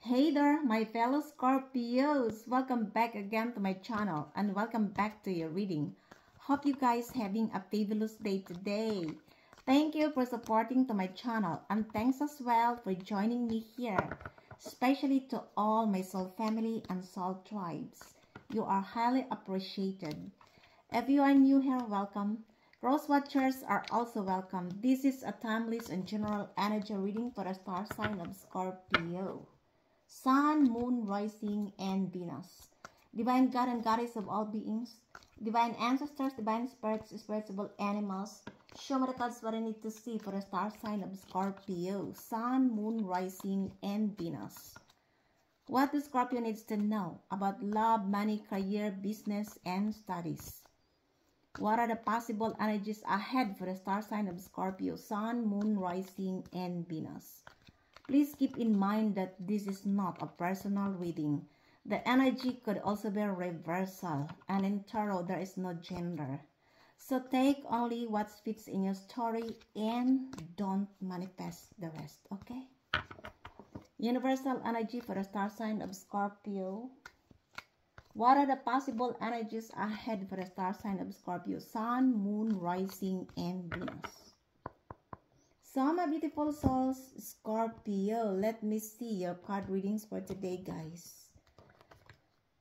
Hey there, my fellow Scorpios! Welcome back again to my channel and welcome back to your reading. Hope you guys having a fabulous day today. Thank you for supporting to my channel and thanks as well for joining me here, especially to all my soul family and soul tribes. You are highly appreciated. If you are new here, welcome. Cross watchers are also welcome. This is a timeless and general energy reading for the star sign of Scorpio. Sun, Moon, Rising, and Venus. Divine God and Goddess of all beings. Divine ancestors, divine spirits, spirits of all animals. Show me the cards what I need to see for the star sign of Scorpio. Sun, Moon, Rising, and Venus. What the Scorpio needs to know about love, money, career, business, and studies. What are the possible energies ahead for the star sign of Scorpio? Sun, Moon, Rising, and Venus. Please keep in mind that this is not a personal reading. The energy could also be a reversal, and in tarot there is no gender. So take only what fits in your story and don't manifest the rest, okay? Universal energy for the star sign of Scorpio. What are the possible energies ahead for the star sign of Scorpio? Sun, Moon, Rising, and Venus. So my beautiful souls, Scorpio, let me see your card readings for today, guys.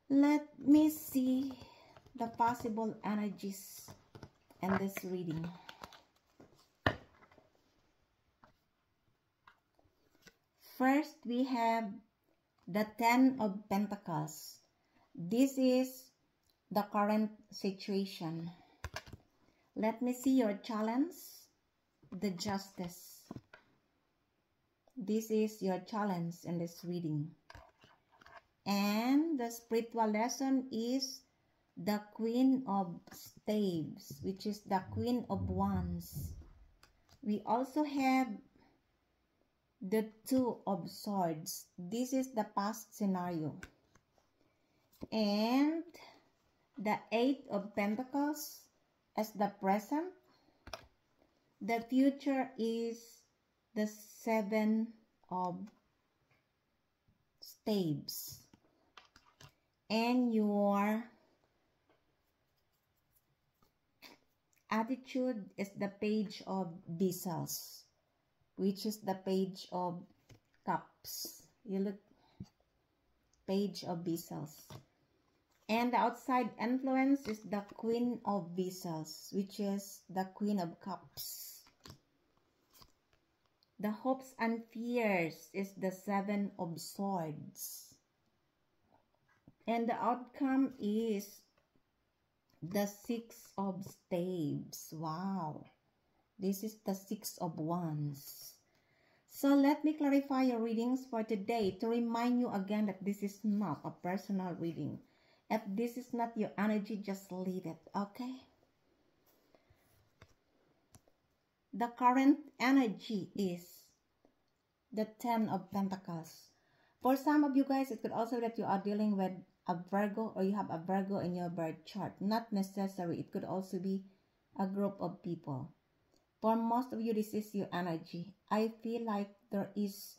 Let me see the possible energies in this reading. First, we have the Ten of Pentacles. This is the current situation. Let me see your challenge. The Justice. This is your challenge in this reading. And the spiritual lesson is the Queen of Staves, which is the Queen of Wands. We also have the Two of Swords. This is the past scenario. And the Eight of Pentacles as the present. The future is the Seven of Staves. And your attitude is the Page of Vessels, which is the Page of Cups. You look, Page of Vessels. And the outside influence is the Queen of Vessels, which is the Queen of Cups. The hopes and fears is the Seven of Swords. And the outcome is the Six of Staves. Wow. This is the Six of Wands. So let me clarify your readings for today to remind you again that this is not a personal reading. If this is not your energy, just leave it, okay? The current energy is the Ten of Pentacles. For some of you guys, it could also be that you are dealing with a Virgo or you have a Virgo in your birth chart. Not necessary. It could also be a group of people. For most of you, this is your energy. I feel like there is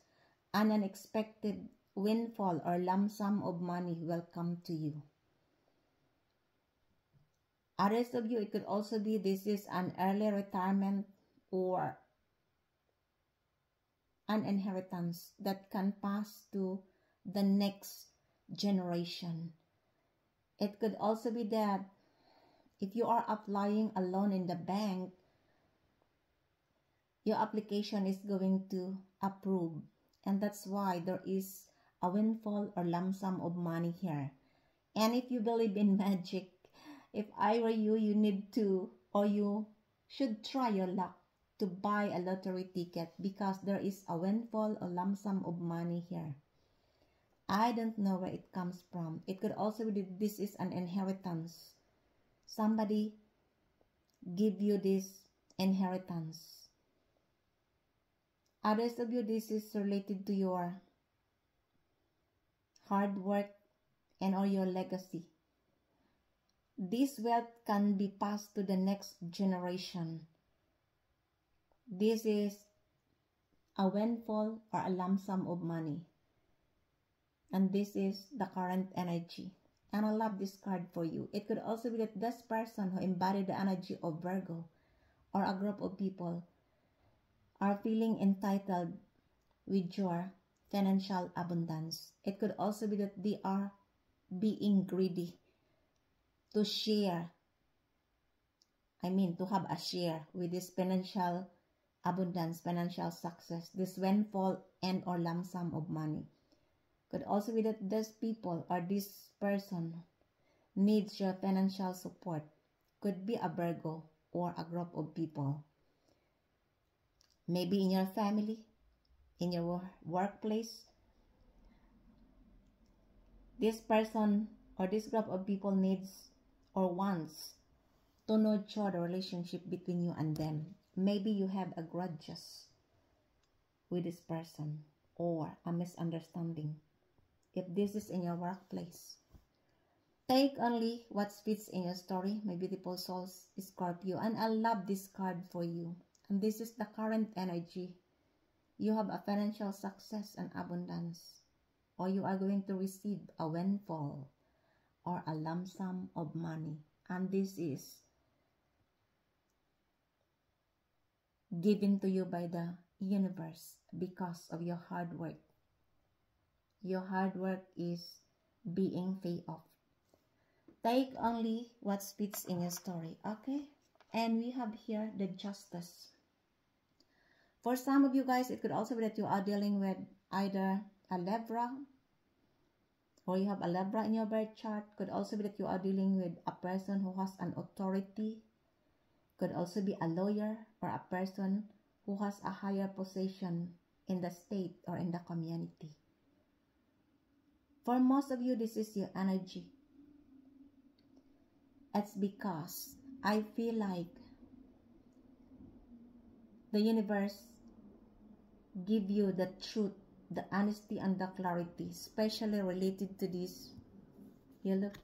an unexpected windfall or lump sum of money will come to you. Others of you, it could also be this is an early retirement or an inheritance that can pass to the next generation. It could also be that if you are applying a loan in the bank, your application is going to approve. And that's why there is a windfall or lump sum of money here. And if you believe in magic, if I were you, you need to, or you should try your luck to buy a lottery ticket because there is a windfall or lump sum of money here. I don't know where it comes from. It could also be that this is an inheritance. Somebody give you this inheritance. Others of you, this is related to your hard work and or your legacy. This wealth can be passed to the next generation. This is a windfall or a lump sum of money. And this is the current energy. And I love this card for you. It could also be that this person who embodied the energy of Virgo or a group of people are feeling entitled with your financial abundance. It could also be that they are being greedy to share, to have a share with this financial abundance, financial success, this windfall and or lump sum of money. Could also be that this people or this person needs your financial support. Could be a Virgo or a group of people. Maybe in your family, in your workplace. This person or this group of people needs or wants to nurture the relationship between you and them. Maybe you have a grudges with this person or a misunderstanding. If this is in your workplace, take only what fits in your story, my beautiful souls, Scorpio. And I love this card for you. And this is the current energy. You have a financial success and abundance, or you are going to receive a windfall or a lump sum of money. And this is given to you by the universe because of your hard work. Your hard work is being paid off. Take only what fits in your story, okay? And we have here the Justice. For some of you guys, it could also be that you are dealing with either a Libra, or you have a Libra in your birth chart. Could also be that you are dealing with a person who has an authority. Could also be a lawyer or a person who has a higher position in the state or in the community. For most of you, this is your energy. It's because I feel like the universe give you the truth, the honesty, and the clarity, especially related to this. You look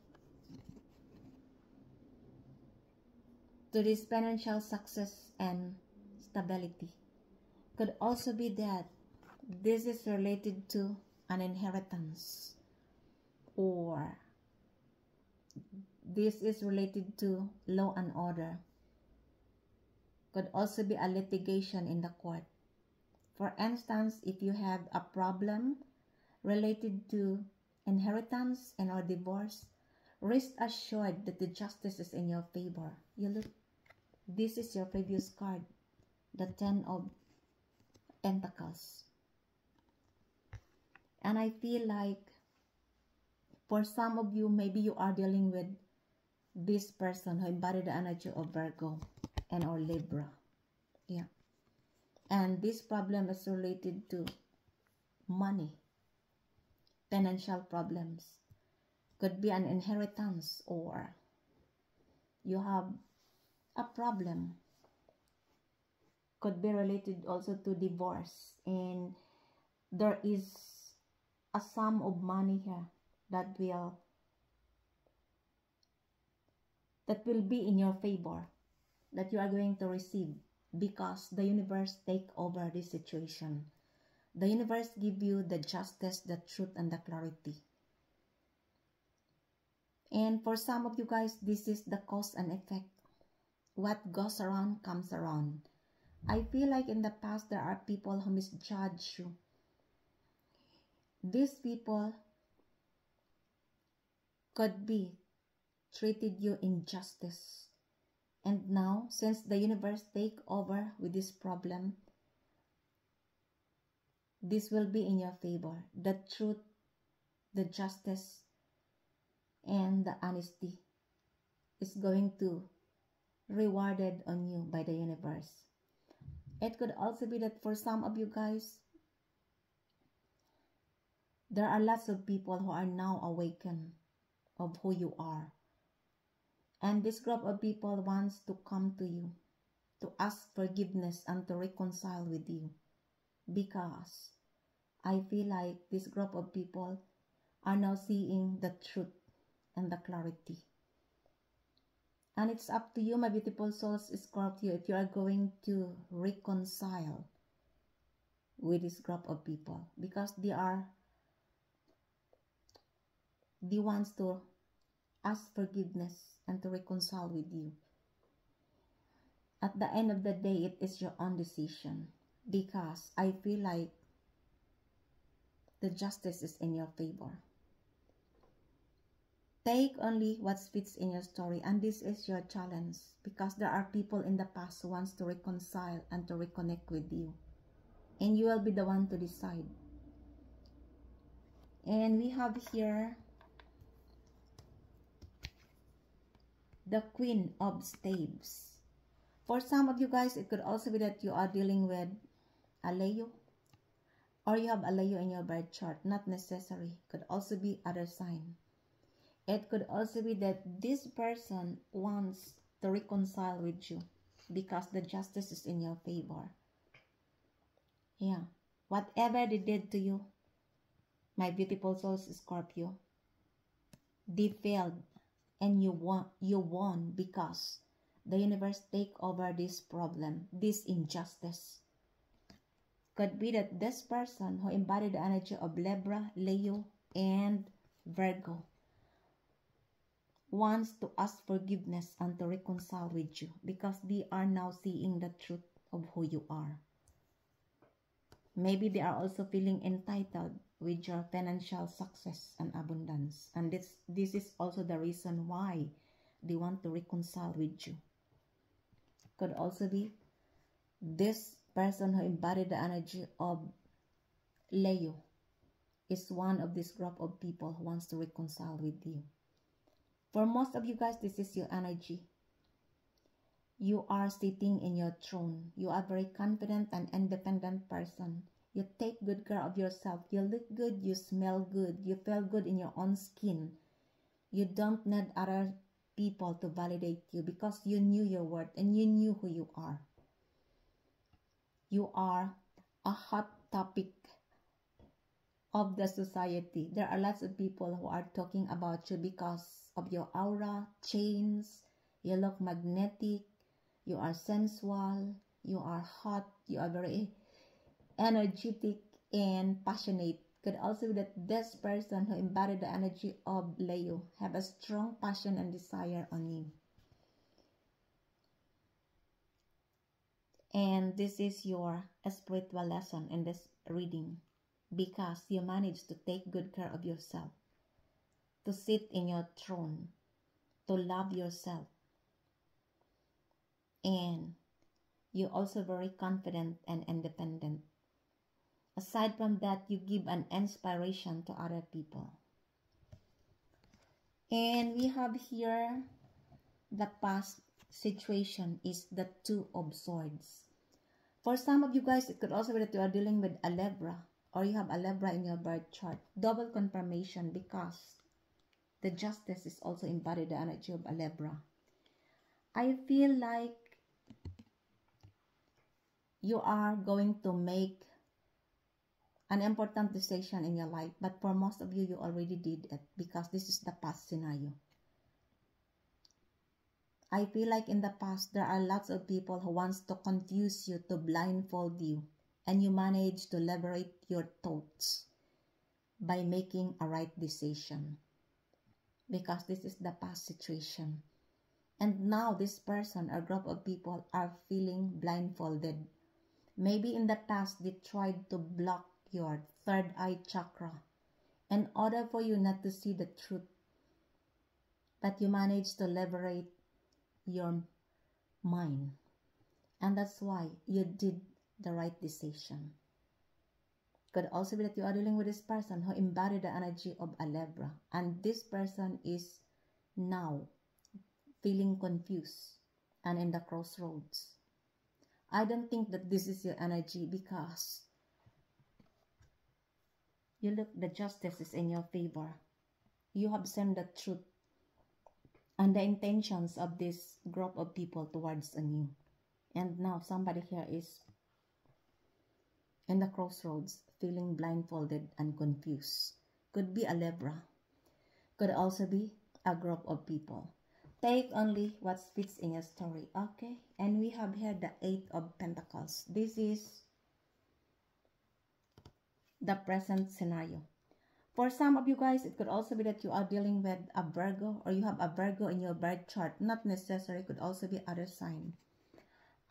to this financial success and stability. Could also be that this is related to an inheritance, or this is related to law and order. Could also be a litigation in the court. For instance, if you have a problem related to inheritance and or divorce, rest assured that the justice is in your favor. You look, this is your previous card, the 10 of Pentacles. And I feel like for some of you, maybe you are dealing with this person who embodied the energy of Virgo and or Libra. Yeah. And this problem is related to money, financial problems. Could be an inheritance, or you have a problem. Could be related also to divorce, and there is a sum of money here that will be in your favor, that you are going to receive, because the universe take over this situation. The universe give you the justice, the truth, and the clarity. And for some of you guys, this is the cause and effect. What goes around comes around. I feel like in the past there are people who misjudge you. These people could be treated you injustice. And now, since the universe take over with this problem, this will be in your favor. The truth, the justice, and the honesty is going to rewarded on you by the universe. It could also be that for some of you guys, there are lots of people who are now awakened of who you are. And this group of people wants to come to you, to ask forgiveness and to reconcile with you. Because I feel like this group of people are now seeing the truth and the clarity. And it's up to you, my beautiful souls, Scorpio, if you are going to reconcile with this group of people. Because they are They wants to ask forgiveness and to reconcile with you. At the end of the day, it is your own decision, because I feel like the justice is in your favor. Take only what fits in your story, and this is your challenge, because there are people in the past who wants to reconcile and to reconnect with you, and you will be the one to decide. And we have here the Queen of Staves. For some of you guys, it could also be that you are dealing with a Leo, or you have a Leo in your birth chart. Not necessary. Could also be other sign. It could also be that this person wants to reconcile with you because the justice is in your favor. Yeah. Whatever they did to you, my beautiful souls, Scorpio, they failed and you won because the universe take over this problem, this injustice. Could be that this person who embodied the energy of Libra, Leo, and Virgo wants to ask forgiveness and to reconcile with you because they are now seeing the truth of who you are. Maybe they are also feeling entitled with your financial success and abundance. And this is also the reason why they want to reconcile with you. Could also be this person who embodied the energy of Leo is one of this group of people who wants to reconcile with you. For most of you guys, this is your energy. You are sitting in your throne. You are a very confident and independent person. You take good care of yourself. You look good, you smell good, you feel good in your own skin. You don't need other people to validate you because you knew your worth and you knew who you are. You are a hot topic of the society. There are lots of people who are talking about you because of your aura, chains, you look magnetic, you are sensual, you are hot, you are very energetic and passionate. Could also be that this person who embodied the energy of Leo have a strong passion and desire on you. And this is your spiritual lesson in this reading, because you managed to take good care of yourself, to sit in your throne, to love yourself, and you're also very confident and independent. Aside from that, you give an inspiration to other people. And we have here the past situation is the Two of Swords. For some of you guys, it could also be that you are dealing with a Libra, or you have a Libra in your birth chart. Double confirmation, because the justice is also embodied the energy of a Libra. I feel like you are going to make an important decision in your life, but for most of you, you already did it because this is the past scenario. I feel like in the past, there are lots of people who wants to confuse you, to blindfold you, and you manage to liberate your thoughts by making a right decision, because this is the past situation. And now this person or group of people are feeling blindfolded. Maybe in the past, they tried to block your third eye chakra in order for you not to see the truth, but you managed to liberate your mind, and that's why you did the right decision. Could also be that you are dealing with this person who embodied the energy of a Libra, and this person is now feeling confused and in the crossroads. I don't think that this is your energy, because you look, the justice is in your favor. You have sent the truth and the intentions of this group of people towards you. And now somebody here is in the crossroads, feeling blindfolded and confused. Could be a Libra. Could also be a group of people. Take only what fits in your story, okay? And we have here the Eight of Pentacles. This is the present scenario. For some of you guys, it could also be that you are dealing with a Virgo, or you have a Virgo in your birth chart. Not necessary, it could also be other sign.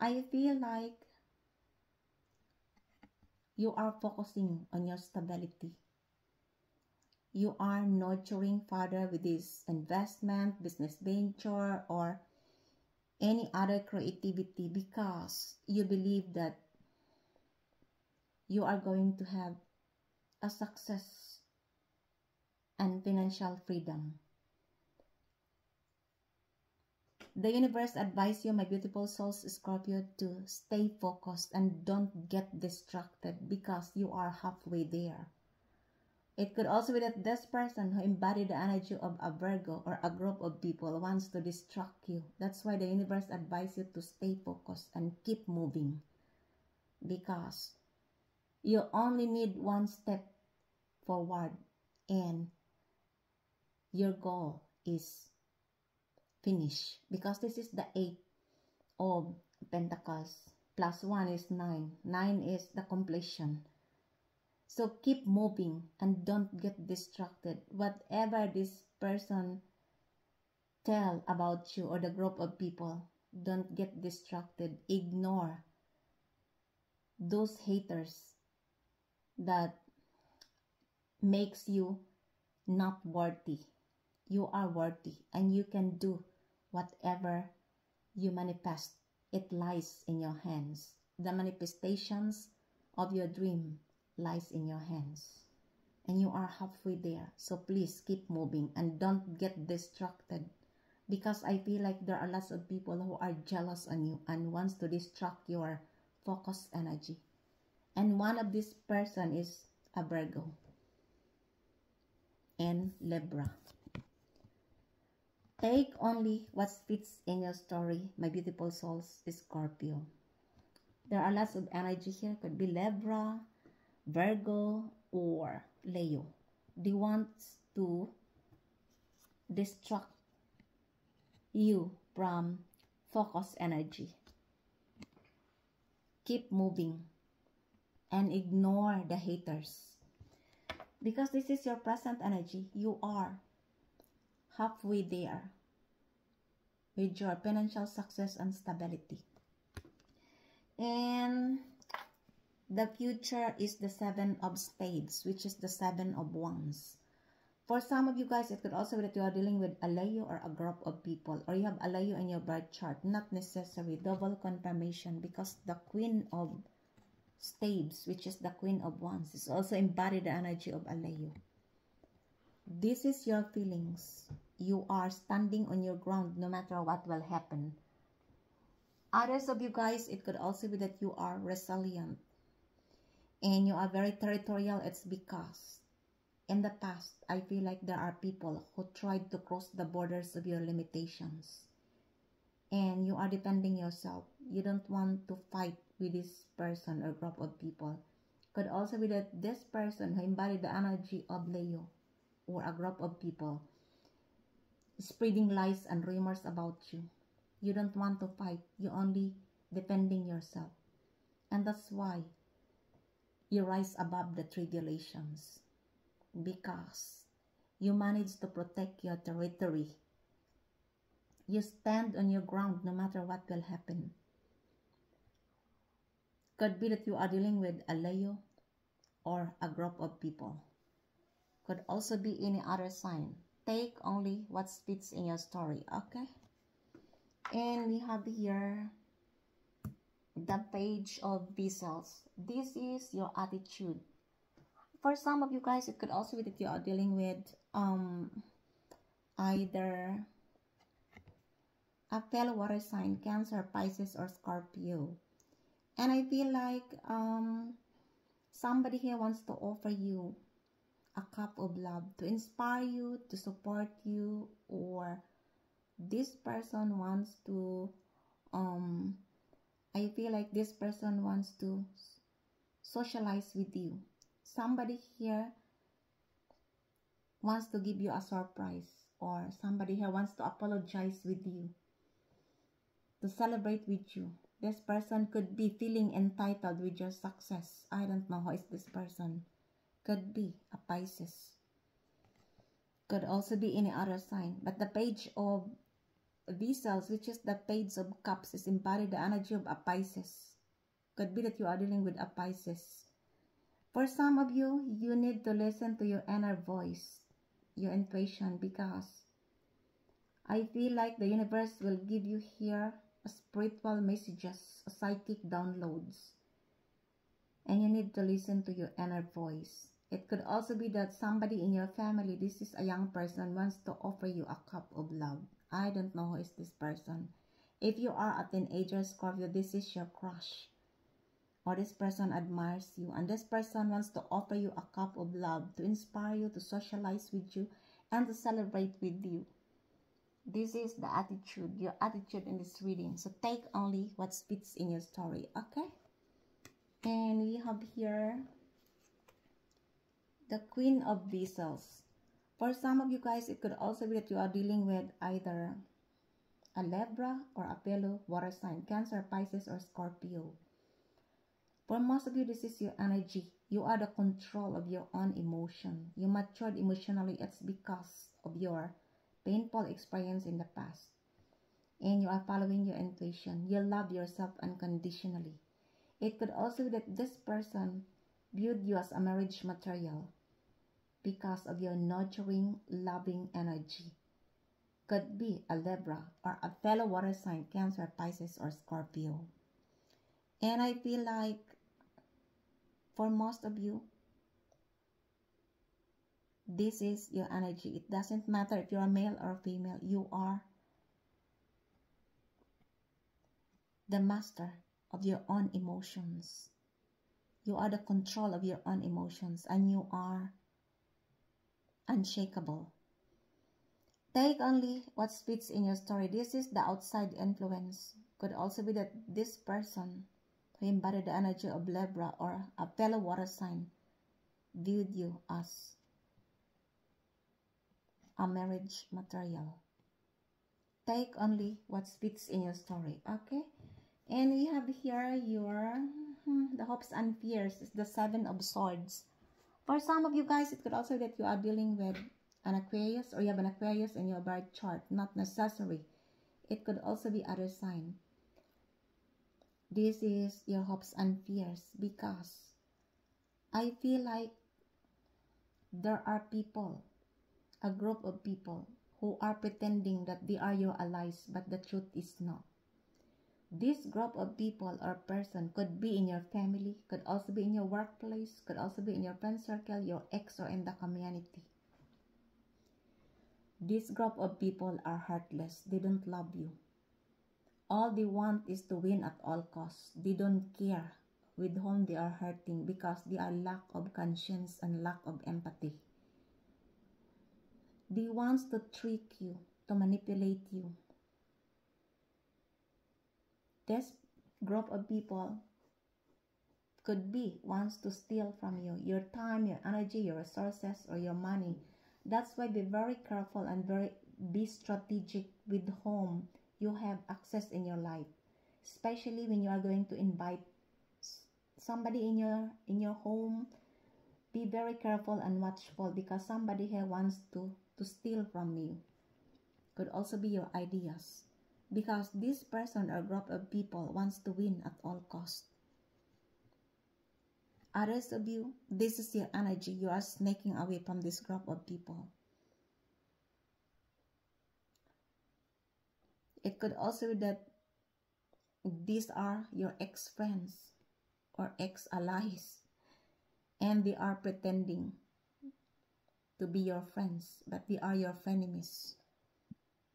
I feel like you are focusing on your stability. You are nurturing further with this investment, business venture, or any other creativity, because you believe that you are going to have a success and financial freedom. The universe advises you, my beautiful souls, Scorpio, to stay focused and don't get distracted, because you are halfway there. It could also be that this person who embodied the energy of a Virgo or a group of people wants to distract you. That's why the universe advises you to stay focused and keep moving, because you only need one step forward and your goal is finished, because this is the 8 of Pentacles. Plus 1 is 9. 9 is the completion. So keep moving and don't get distracted. Whatever this person tell about you or the group of people, don't get distracted. Ignore those haters that makes you not worthy. You are worthy and you can do whatever you manifest. It lies in your hands. The manifestations of your dream lies in your hands. And you are halfway there. So please keep moving and don't get distracted. Because I feel like there are lots of people who are jealous on you and wants to distract your focused energy. And one of this person is a Virgo and Libra. Take only what fits in your story, my beautiful souls, Scorpio. There are lots of energy here. Could be Libra, Virgo, or Leo. They want to distract you from focus energy. Keep moving and ignore the haters. Because this is your present energy. You are halfway there with your financial success and stability. And the future is the 7 of spades, which is the 7 of wands. For some of you guys, it could also be that you are dealing with a Leo or a group of people, or you have a Leo in your birth chart. Not necessary. Double confirmation, because the Queen of Spades, which is the Queen of Wands, is also embodied the energy of a Leo. This is your feelings. You are standing on your ground no matter what will happen. Others of you guys, it could also be that you are resilient and you are very territorial. It's because in the past, I feel like there are people who tried to cross the borders of your limitations. And you are defending yourself. You don't want to fight with this person or group of people. Could also be that this person who embodied the energy of Leo or a group of people spreading lies and rumors about you. You don't want to fight. You only defending yourself. And that's why you rise above the tribulations. Because you manage to protect your territory. You stand on your ground no matter what will happen. Could be that you are dealing with a Leo or a group of people. Could also be any other sign. Take only what fits in your story, okay? And we have here the Page of Vessels. This is your attitude. For some of you guys, it could also be that you are dealing with either a fellow water sign, Cancer, Pisces, or Scorpio. And I feel like somebody here wants to offer you a cup of love to inspire you, to support you, or this person wants to, I feel like this person wants to socialize with you. Somebody here wants to give you a surprise, or somebody here wants to apologize with you, to celebrate with you. This person could be feeling entitled with your success. I don't know who is this person. Could be a Pisces. Could also be any other sign. But the Page of Vessels, which is the Page of Cups, is embodied the energy of a Pisces. Could be that you are dealing with a Pisces. For some of you, you need to listen to your inner voice, your intuition, because I feel like the universe will give you here a spiritual messages, a psychic downloads. And you need to listen to your inner voice. It could also be that somebody in your family, this is a young person, wants to offer you a cup of love. I don't know who is this person. If you are a teenager, Scorpio, this is your crush. Or this person admires you. And this person wants to offer you a cup of love, to inspire you, to socialize with you, and to celebrate with you. This is the attitude, your attitude in this reading. So take only what fits in your story, okay? And we have here the Queen of Vessels. For some of you guys, it could also be that you are dealing with either a Libra or a fellow water sign, Cancer, Pisces, or Scorpio. For most of you, this is your energy. You are the control of your own emotion. You matured emotionally. It's because of your painful experience in the past. And you are following your intuition. You love yourself unconditionally. It could also be that this person viewed you as a marriage material because of your nurturing, loving energy. Could be a Libra or a fellow water sign, Cancer, Pisces, or Scorpio. And I feel like for most of you, this is your energy. It doesn't matter if you're a male or a female. You are the master of your own emotions. You are the control of your own emotions, and you are unshakable. Take only what fits in your story. This is the outside influence. Could also be that this person who embodied the energy of Libra or a fellow water sign viewed you as a marriage material. Take only what fits in your story, okay? And we have here your the hopes and fears is the Seven of Swords. For some of you guys, it could also be that you are dealing with an Aquarius, or you have an Aquarius in your birth chart. Not necessary. It could also be other sign. This is your hopes and fears, because I feel like there are people, a group of people, who are pretending that they are your allies, but the truth is not. This group of people or person could be in your family, could also be in your workplace, could also be in your friend circle, your ex, or in the community. This group of people are heartless. They don't love you. All they want is to win at all costs. They don't care with whom they are hurting, because they are lack of conscience and lack of empathy. They want to trick you, to manipulate you. This group of people could be wants to steal from you your time, your energy, your resources, or your money. That's why be very careful and be strategic with whom you have access in your life, especially when you are going to invite somebody in your home. Be very careful and watchful, because somebody here wants to steal from you. Could also be your ideas, because this person or group of people wants to win at all costs. Others of you, this is your energy. You are snaking away from this group of people. It could also be that these are your ex-friends or ex-allies, and they are pretending to be your friends, but they are your frenemies,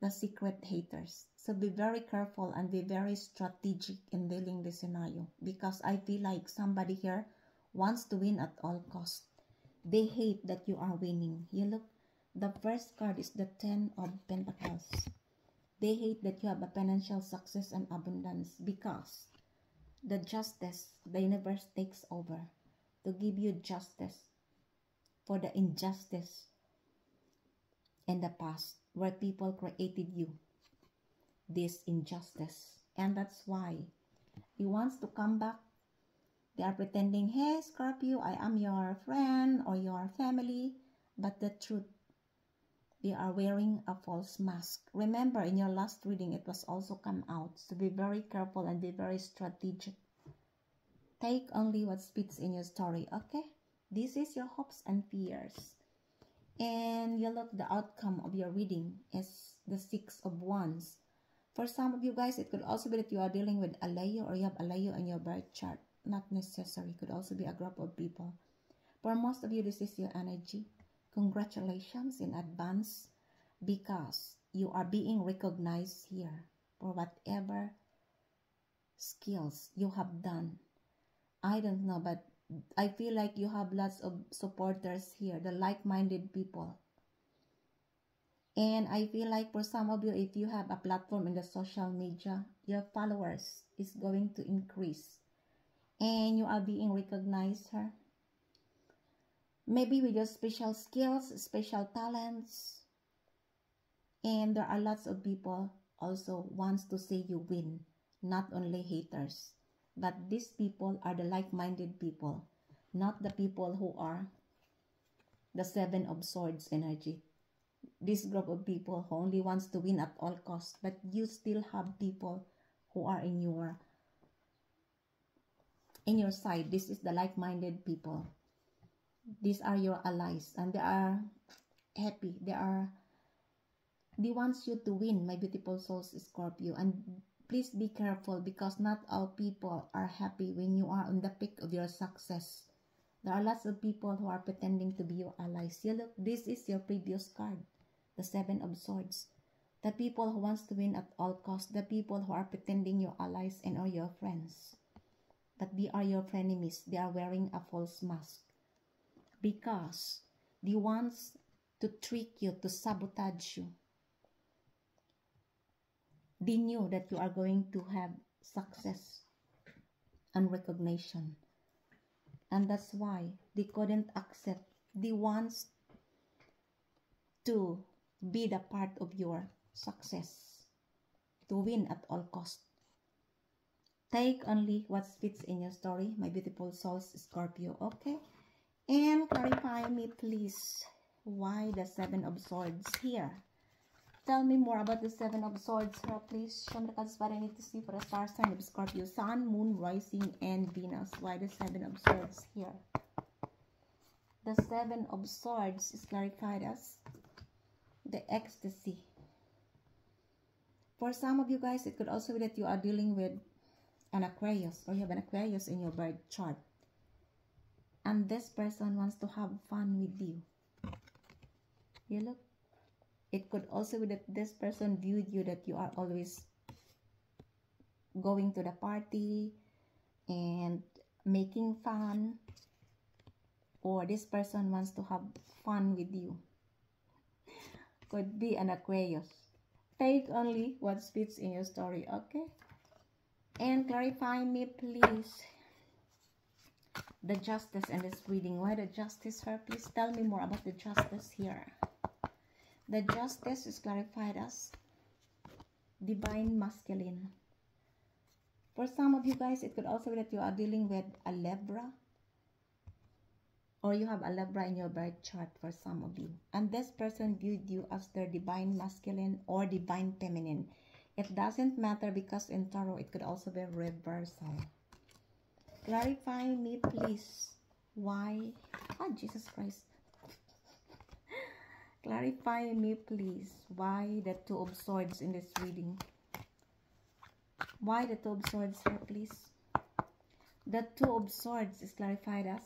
the secret haters. So be very careful and be very strategic in dealing this scenario, because I feel like somebody here wants to win at all costs. They hate that you are winning. You look, the first card is the Ten of Pentacles. They hate that you have a financial success and abundance, because the justice, the universe takes over to give you justice for the injustice in the past, where people created you this injustice. And that's why he wants to come back. They are pretending, hey Scorpio, I am your friend or your family, but the truth, they are wearing a false mask. Remember, in your last reading, it was also come out. So be very careful and be very strategic. Take only what fits in your story, okay? This is your hopes and fears. And you look, the outcome of your reading is the Six of Wands. For some of you guys, it could also be that you are dealing with a Leo, or you have a Leo in your birth chart. Not necessary. It could also be a group of people. For most of you, this is your energy. Congratulations in advance, because you are being recognized here for whatever skills you have done. I don't know, but I feel like you have lots of supporters here, the like-minded people. And I feel like for some of you, if you have a platform in the social media, your followers is going to increase. And you are being recognized here. Maybe with your special skills, special talents. And there are lots of people also wants to see you win, not only haters. But these people are the like-minded people, not the people who are the Seven of Swords energy. This group of people who only wants to win at all costs, but you still have people who are in your side. This is the like-minded people. These are your allies, and they are happy. They want you to win, my beautiful souls, Scorpio. And please be careful, because not all people are happy when you are on the peak of your success. There are lots of people who are pretending to be your allies. You look, this is your previous card, the Seven of Swords. The people who wants to win at all costs, the people who are pretending your allies and or your friends. But they are your frenemies. They are wearing a false mask, because they want to trick you, to sabotage you. They knew that you are going to have success and recognition. And that's why they couldn't accept. They want to be the part of your success, to win at all cost. Take only what fits in your story, my beautiful souls, Scorpio, okay? And clarify me, please, why the Seven of Swords here? Tell me more about the Seven of Swords here, please. Show me the cards what I need to see for the star sign of Scorpio. Sun, Moon, Rising, and Venus. Why the Seven of Swords here? The Seven of Swords is clarified as the ecstasy. For some of you guys, it could also be that you are dealing with an Aquarius, or you have an Aquarius in your birth chart. And this person wants to have fun with you. You look. It could also be that this person viewed you that you are always going to the party and making fun. Or this person wants to have fun with you. Could be an Aquarius. Take only what fits in your story, okay? And clarify me, please, the Justice in this reading. Why the Justice here? Please tell me more about the Justice here. The Justice is clarified as Divine Masculine. For some of you guys, it could also be that you are dealing with a Libra, or you have a Libra in your birth chart for some of you. And this person viewed you as their Divine Masculine or Divine Feminine. It doesn't matter, because in Tarot, it could also be reversal. Clarify me, please. Why? Oh, Jesus Christ. Clarify me, please. Why the Two of Swords in this reading? Why the Two of Swords here, please? The Two of Swords is clarified as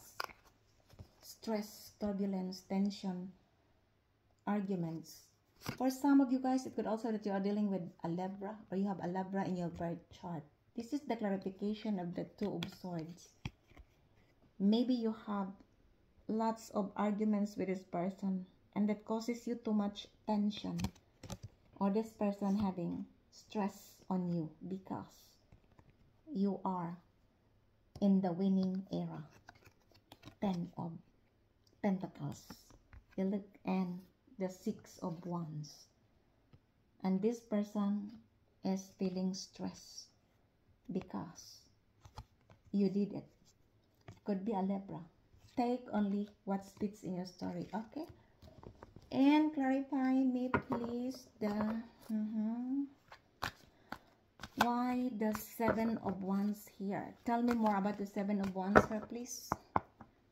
stress, turbulence, tension, arguments. For some of you guys, it could also be that you are dealing with a Libra, or you have a Libra in your birth chart. This is the clarification of the Two of Swords. Maybe you have lots of arguments with this person, and that causes you too much tension, or this person having stress on you because you are in the winning era. Ten of Pentacles. You look, and the Six of Wands. And this person is feeling stress because you did it. Could be a Libra. Take only what fits in your story, okay? And clarify me, please, the why the Seven of Wands here. Tell me more about the Seven of Wands here, please.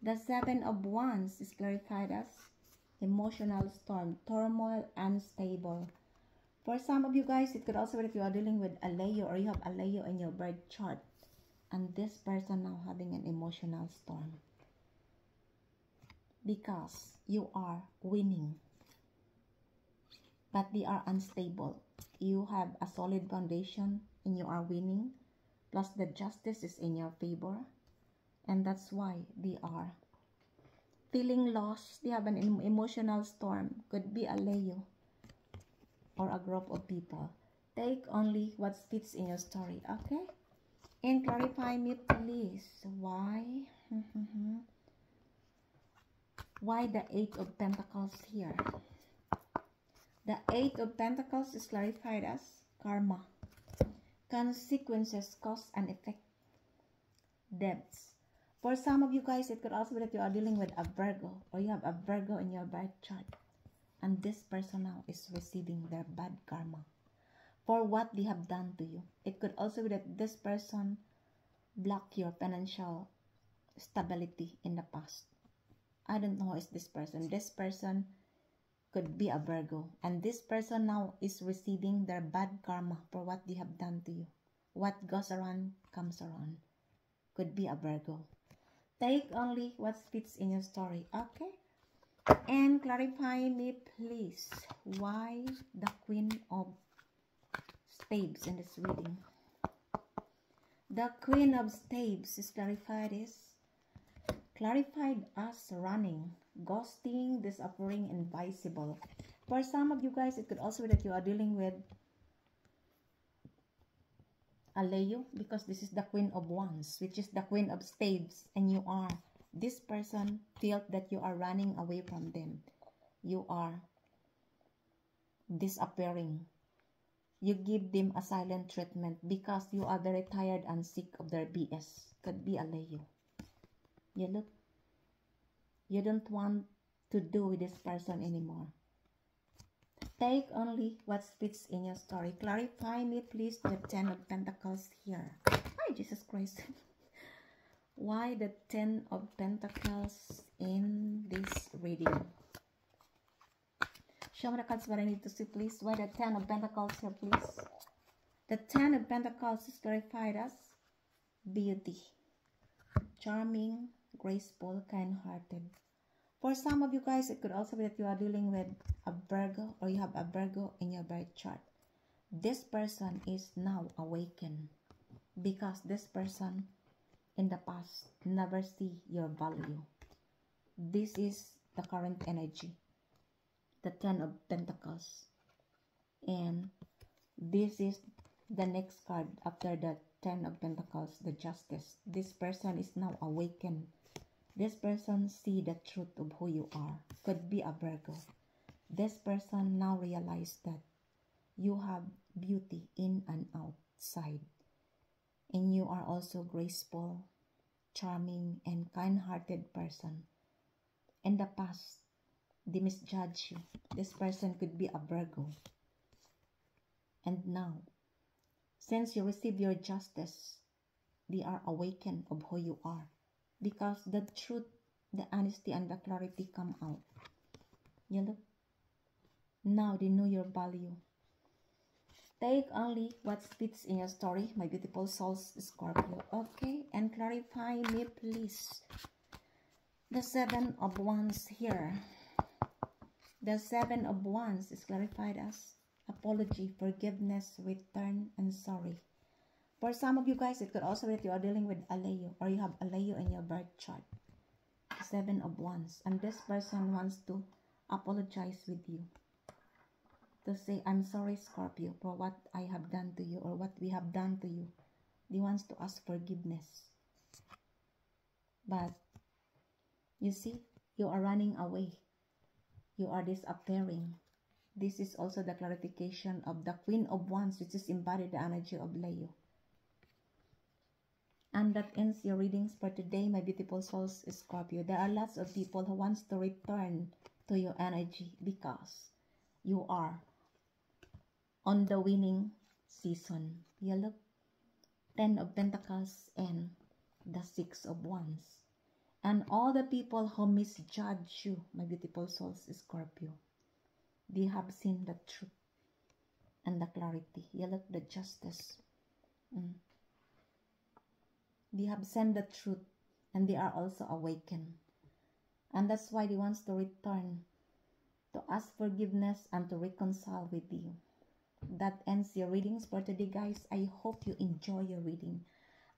The Seven of Wands is clarified as emotional storm, turmoil, unstable. For some of you guys, it could also be that you are dealing with a Leo, or you have a Leo in your birth chart, and this person now having an emotional storm because you are winning, but they are unstable. You have a solid foundation and you are winning, plus the justice is in your favor, and that's why they are feeling lost. They have an emotional storm. Could be a Leo or a group of people. Take only what fits in your story, okay? And clarify me, please, why why the Eight of Pentacles here? The Eight of Pentacles is clarified as karma, consequences, cause and effect, debts. For some of you guys, it could also be that you are dealing with a Virgo, or you have a Virgo in your birth chart, and this person now is receiving their bad karma for what they have done to you. It could also be that this person blocked your financial stability in the past. I don't know who is this person. This person could be a Virgo, and this person now is receiving their bad karma for what they have done to you. What goes around comes around. Could be a Virgo. Take only what fits in your story, okay? And clarify me, please, why the Queen of Spades in this reading? The Queen of Spades is clarified as running, ghosting, disappearing, invisible. For some of you guys, it could also be that you are dealing with a Leo, because this is the Queen of Wands, which is the Queen of Spades, and you are, this person felt that you are running away from them. You are disappearing. You give them a silent treatment because you are very tired and sick of their BS. Could be a Leo. You don't want to do with this person anymore. Take only what fits in your story. Clarify me, please, the Ten of Pentacles here. Hi, Jesus Christ. Why the Ten of Pentacles in this reading? Show me the cards what I need to see, please. Why the Ten of Pentacles here, please? The Ten of Pentacles is clarified as beauty, charming, graceful, kind-hearted. For some of you guys, it could also be that you are dealing with a Virgo, or you have a Virgo in your birth chart. This person is now awakened because this person in the past never see your value. This is the current energy, the Ten of Pentacles. And this is the next card after the Ten of Pentacles, the Justice. This person is now awakened. This person see the truth of who you are. Could be a Virgo. This person now realize that you have beauty in and outside. And you are also graceful, charming, and kind-hearted person. In the past, they misjudge you. This person could be a Virgo. And now, since you receive your justice, they are awakened of who you are. Because the truth, the honesty, and the clarity come out. You look? Now they know your value. Take only what fits in your story, my beautiful souls, Scorpio. Okay? And clarify me, please. The Seven of Wands here. The Seven of Wands is clarified as apology, forgiveness, return, and sorry. For some of you guys, it could also be that you are dealing with a Leo, or you have a Leo in your birth chart. The Seven of Wands. And this person wants to apologize with you. To say, I'm sorry, Scorpio, for what I have done to you, or what we have done to you. They wants to ask forgiveness. But, you see, you are running away. You are disappearing. This is also the clarification of the Queen of Wands, which is embodied the energy of Leo. And that ends your readings for today, my beautiful souls, Scorpio. There are lots of people who wants to return to your energy because you are on the winning season. You look, 10 of Pentacles and the 6 of Wands. And all the people who misjudge you, my beautiful souls, Scorpio, they have seen the truth and the clarity. You look, the justice. They have seen the truth and they are also awakened. And that's why they want to return to ask forgiveness and to reconcile with you. That ends your readings for today, guys. I hope you enjoy your reading.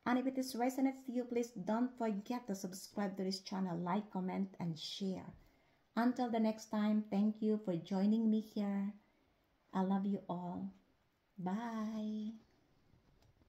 And if it is resonates to you, please don't forget to subscribe to this channel, like, comment, and share. Until the next time, thank you for joining me here. I love you all. Bye.